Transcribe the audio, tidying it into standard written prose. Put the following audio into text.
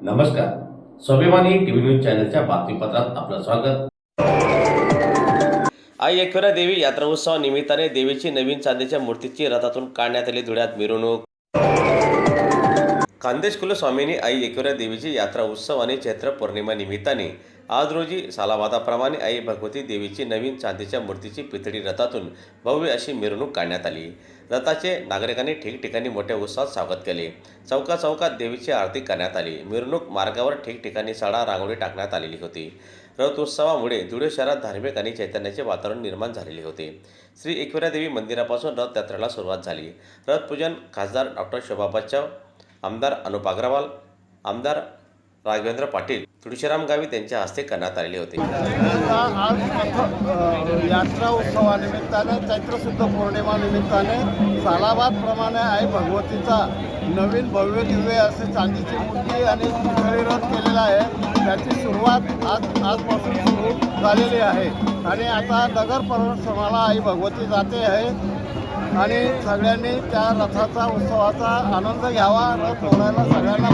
नमस्कार. स्वाभिमानी TV news चॅनलच्या बातमीपत्रात आपलं स्वागत. आई एकविरा देवी यात्रा उत्सवानिमित्ताने देवीची नवीन चांदीच्या मूर्तीची रथातून काढण्यात आली. धुळ्यात मिरवणूक. खान्देश कुलस्वामिनी आई एकविरा देवीची यात्रा उत्सव आणि चैत्र पौर्णिमा निमित्ताने आज रोजी सालाबादाप्रमाणे आई भगवती देवीची नवीन चांदीच्या मूर्तीची पितळी रथातून भव्य अशी मिरवणूक काढण्यात आली. रथाचे नागरिकांनी ठिकठिकाणी मोठ्या उत्साहात स्वागत केले. चौकात देवीची आरती करण्यात आली. मिरवणूक मार्गावर ठिकठिकाणी सडा रांगोळी टाकण्यात आलेली होती. रथ उत्सवामुळे धुळे शहरात धार्मिक आणि चैतन्याचे वातावरण निर्माण झालेले होते. श्री एकविरा देवी मंदिरापासून रथयात्रेला सुरुवात झाली. रथपूजन खासदार डॉक्टर शोभा बच्चाव, आमदार अनुप अग्रवाल, आमदार राघवेंद्र पाटील, तुळशीराम गावित यांच्या हस्ते करण्यात आलेले होते. आज यात्रा उत्सवानिमित्ताने चैत्र शुद्ध पौर्णिमा निमित्ताने सालाबादप्रमाणे आई भगवतीचा नवीन भव्य दिव्य असे चांदीची मूर्ती आणि पितळी रथ केलेला आहे. त्याची सुरुवात आजपासून सुरू झालेली आहे आणि आता नगर परिसराला आई भगवती जाते आहे आणि सगळ्यांनी त्या रथाचा उत्सवाचा आनंद घ्यावा. रथ ओढायला सगळ्यांना